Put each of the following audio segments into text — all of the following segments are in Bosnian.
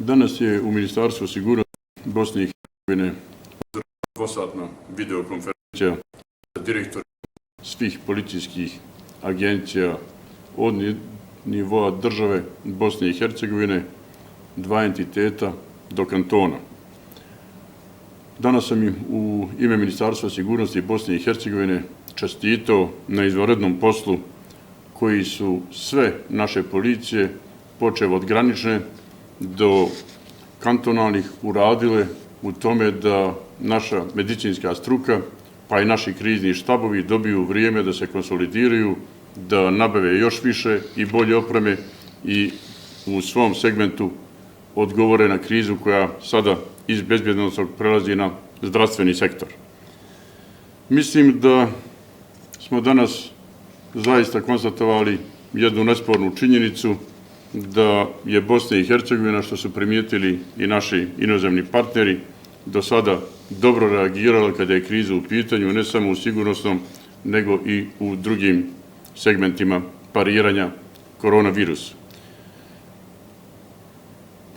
Danas je u Ministarstvu sigurnosti Bosne i Hercegovine dvosatna videokonferencija sa direktorima svih policijskih agencija od nivoa države Bosne i Hercegovine, dva entiteta do kantona. Danas sam im u ime Ministarstva sigurnosti Bosne i Hercegovine čestitao na izvanrednom poslu koji su sve naše policije, počev od granične do kantonalnih, uradile u tome da naša medicinska struka, pa i naši krizni štabovi dobiju vrijeme da se konsolidiraju, da nabave još više i bolje opreme i u svom segmentu odgovore na krizu koja sada iz bezbjednosnog prelazi na zdravstveni sektor. Mislim da smo danas zaista konstatovali jednu nespornu činjenicu da je Bosna i Hercegovina, što su primijetili i naši inozemni partneri, do sada dobro reagirala kada je kriza u pitanju, ne samo u sigurnosnom, nego i u drugim segmentima pariranja koronavirusa.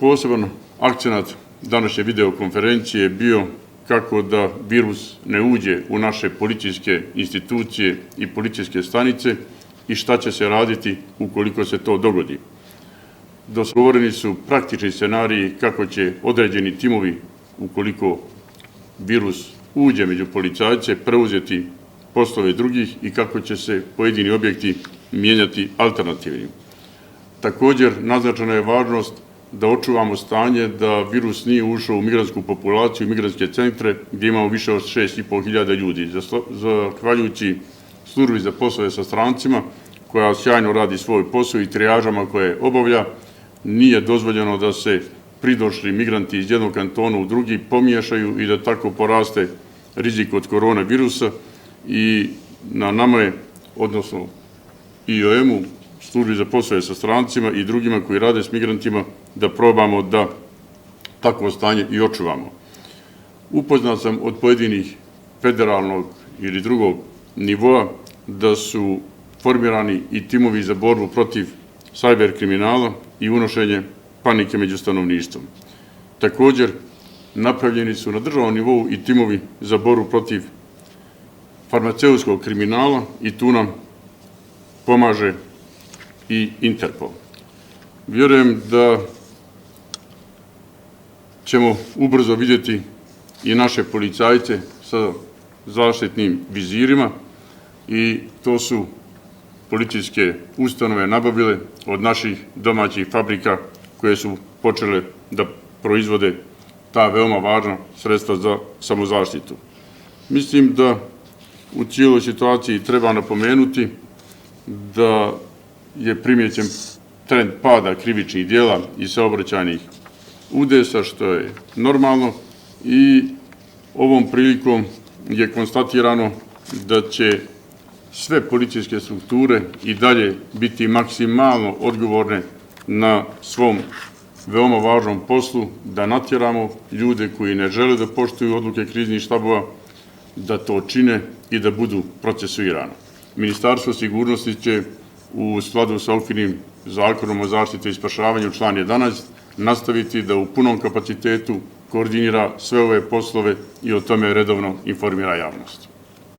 Poseban akcenat današnje videokonferencije je bio kako da virus ne uđe u naše policijske institucije i policijske stanice i šta će se raditi ukoliko se to dogodi. Dogovoreni su praktični scenariji kako će određeni timovi, ukoliko virus uđe među policajce, preuzeti poslove drugih i kako će se pojedini objekti mijenjati alternativnim. Također, naznačena je važnost da očuvamo stanje da virus nije ušao u migrantsku populaciju, migrantske centre, gdje imamo više od 6.500 ljudi. Zahvaljujući službi za poslove sa strancima, koja sjajno radi svoj posao i trijažama koje obavlja, nije dozvoljeno da se pridošli migranti iz jednog kantona u drugi pomiješaju i da tako poraste rizik od koronavirusa. I na nama je, odnosno IOM-u, službi za poslove sa strancima i drugima koji rade s migrantima, da probamo da takvo stanje i očuvamo. Upoznat sam od pojedinih federalnog ili drugog nivoa da su formirani i timovi za borbu protiv sajber kriminala i unošenje panike među stanovništvom. Također, napravljeni su na državnom nivou i timovi za borbu protiv farmaceutskog kriminala i tu nam pomaže i Interpol. Vjerujem da ćemo ubrzo vidjeti i naše policajce sa zaštitnim vizirima i to su policijske ustanove nabavile od naših domaćih fabrika koje su počele da proizvode ta veoma važna sredstva za samozaštitu. Mislim da u cijeloj situaciji treba napomenuti da je primjećen trend pada krivičnih djela i saobraćajnih udesa, što je normalno, i ovom prilikom je konstatirano da će sve policijske strukture i dalje biti maksimalno odgovorne na svom veoma važnom poslu, da natjeramo ljude koji ne žele da poštuju odluke kriznih štabova, da to čine i da budu procesuirani. Ministarstvo sigurnosti će u skladu sa okvirnim zakonom o zaštiti i spašavanju član 11 nastaviti da u punom kapacitetu koordinira sve ove poslove i o tome redovno informira javnost.